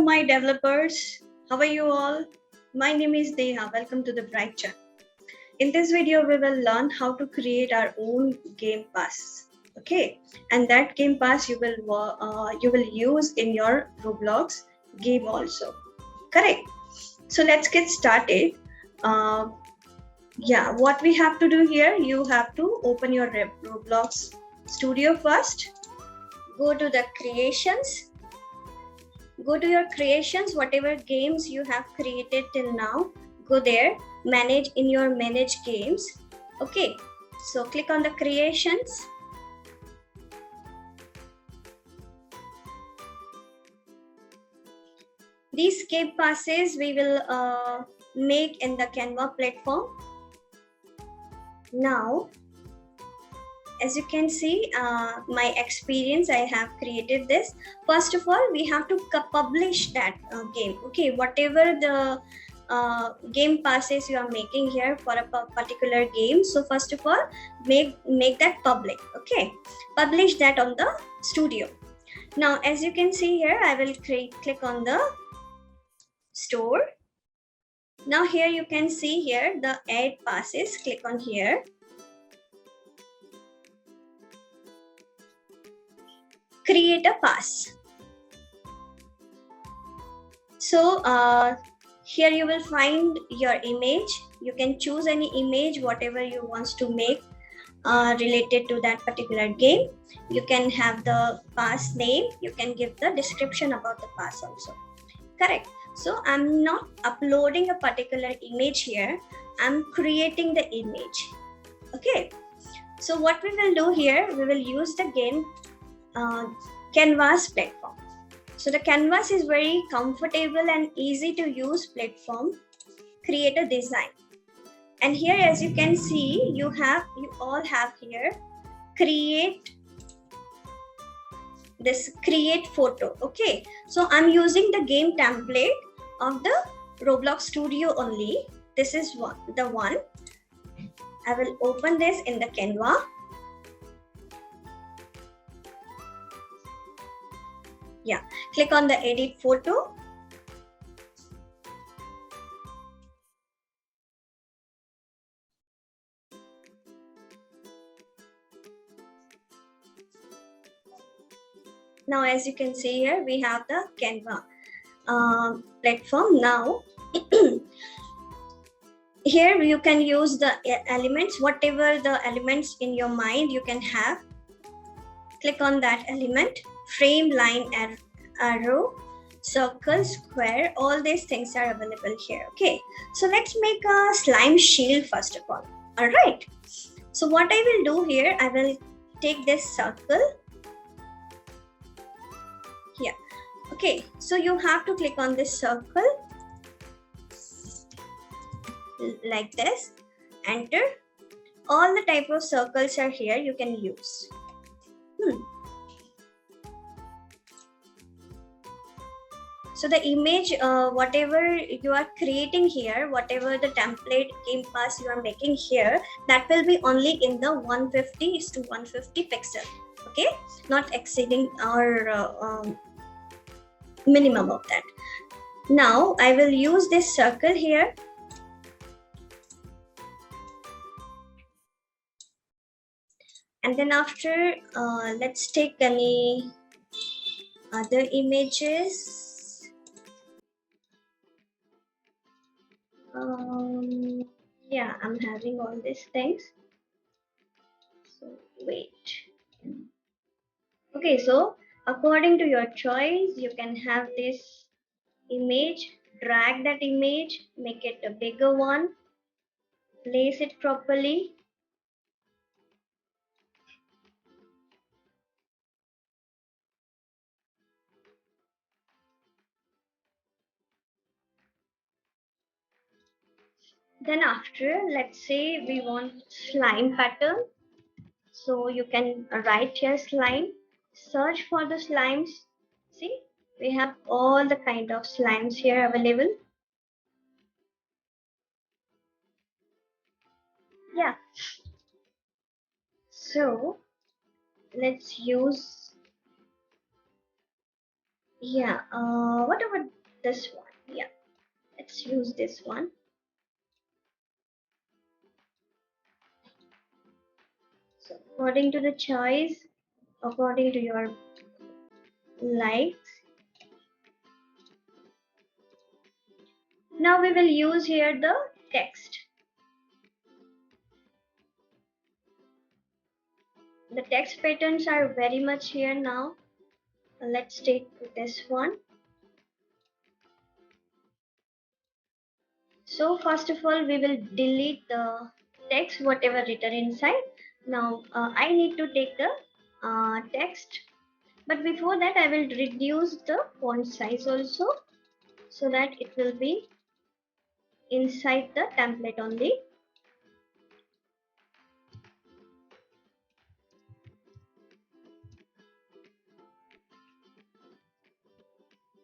my developers. How are you all? My name is Deha. Welcome to the Brightchamps. In this video, we will learn how to create our own game pass. Okay, and that game pass you will use in your Roblox game also. Correct. So let's get started. Yeah, what we have to do here, you have to open your Roblox studio first. Go to the creations. Go to your creations, whatever games you have created till now, go there, manage in your manage games. Okay, so click on the creations. These game passes we will make in the Canva platform. Now, as you can see, my experience, I have created this. First of all, we have to publish that game. Okay, whatever the game passes you are making here for a particular game. So first of all, make that public. Okay, publish that on the studio. Now, as you can see here, I will click on the store. Now here you can see here the add passes. Click on here. Create a pass. So here you will find your image. You can choose any image, whatever you want to make related to that particular game. You can have the pass name. You can give the description about the pass also. Correct. So I'm not uploading a particular image here. I'm creating the image. Okay. So what we will do here, we will use the game Canvas platform. So the Canvas is very comfortable and easy to use platform. Create a design. And here, as you can see, you all have here create photo. Okay, so I'm using the game template of the Roblox Studio only. This is the one. I will open this in the Canva. Yeah, click on the edit photo. Now, as you can see here, we have the Canva platform. Now, here you can use the elements, whatever the elements in your mind you can have. Click on that element, frame, line, arrow, circle, square, all these things are available here. Okay, so let's make a slime shield first of all. All right, so what I will do here, I will take this circle. Yeah, okay, so you have to click on this circle like this, enter. All the type of circles are here, you can use. So the image, whatever you are creating here, whatever the template game pass you are making here, that will be only in the 150:150 pixel. Okay, not exceeding our minimum of that. Now I will use this circle here. And then after, let's take any other images. Yeah, I'm having all these things. So wait. Okay, so according to your choice, you can have this image, drag that image, make it a bigger one, place it properly. Then after, let's say we want slime pattern. So you can write here slime, search for the slimes. See, we have all the kind of slimes here available. Yeah. So let's use Yeah, what about this one? Yeah, let's use this one. So according to the choice, according to your likes. Now we will use here the text. The text patterns are very much here now. Let's take this one. So first of all, we will delete the text, whatever written inside. Now I need to take the text, but before that I will reduce the font size also, so that it will be inside the template only.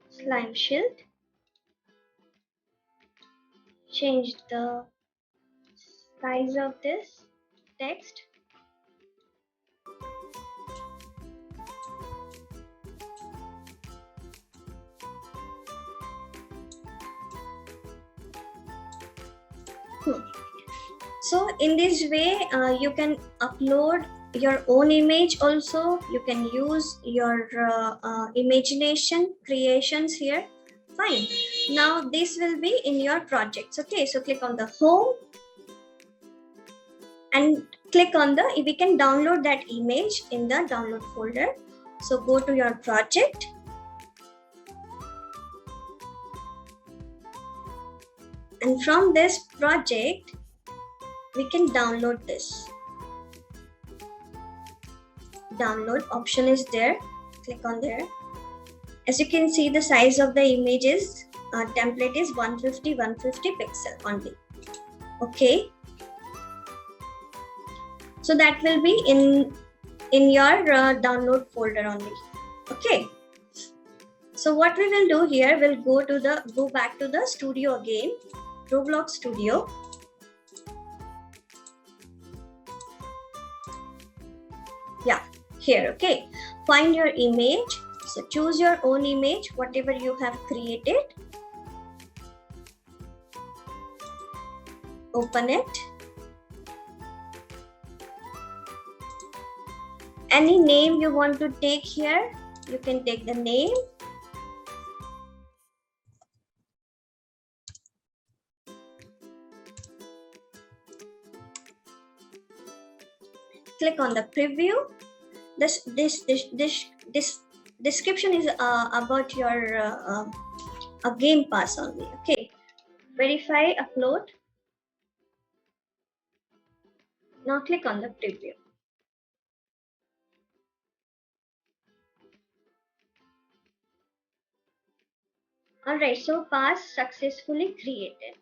Slime shield. Change the size of this text. So in this way, you can upload your own image also. You can use your imagination creations here. Fine. Now this will be in your projects. Okay, so click on the home and click on the, we can download that image in the download folder. So go to your project. And from this project, we can download this. Download option is there. Click on there. As you can see, the size of the images template is 150 pixel only. Okay. So that will be in your download folder only. Okay. So what we will do here, we'll go back to the studio again, Roblox Studio. Yeah, here. Okay. Find your image. So choose your own image, whatever you have created. Open it. Any name you want to take here, you can take the name. Click on the preview. This description is about your game pass only. Okay. Verify, upload. Now click on the preview. Alright, so pass successfully created.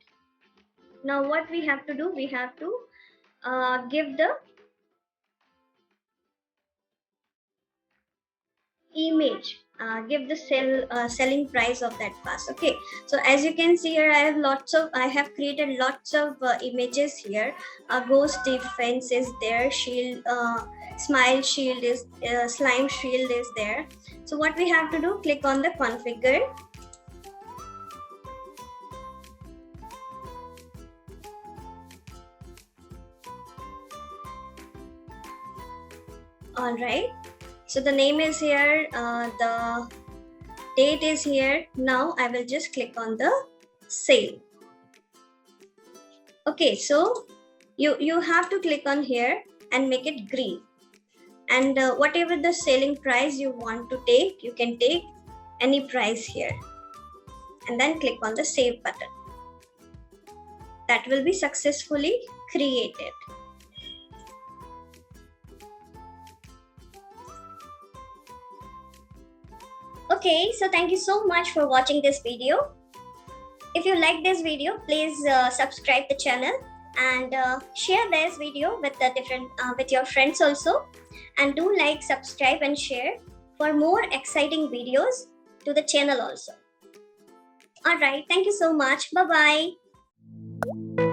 Now what we have to do, we have to give the image, give the selling price of that pass. Okay, so as you can see here, I have created lots of images here. Ghost defense is there, shield, smile shield is, slime shield is there. So what we have to do, click on the configure. All right, so the name is here, the date is here. Now I will just click on the sale. Okay, so you have to click on here and make it green, and whatever the selling price you want to take, you can take any price here, and then click on the save button. That will be successfully created. Okay, so thank you so much for watching this video. If you like this video, please subscribe the channel and share this video with the with your friends also, and do like, subscribe and share for more exciting videos to the channel also. All right, thank you so much. Bye bye.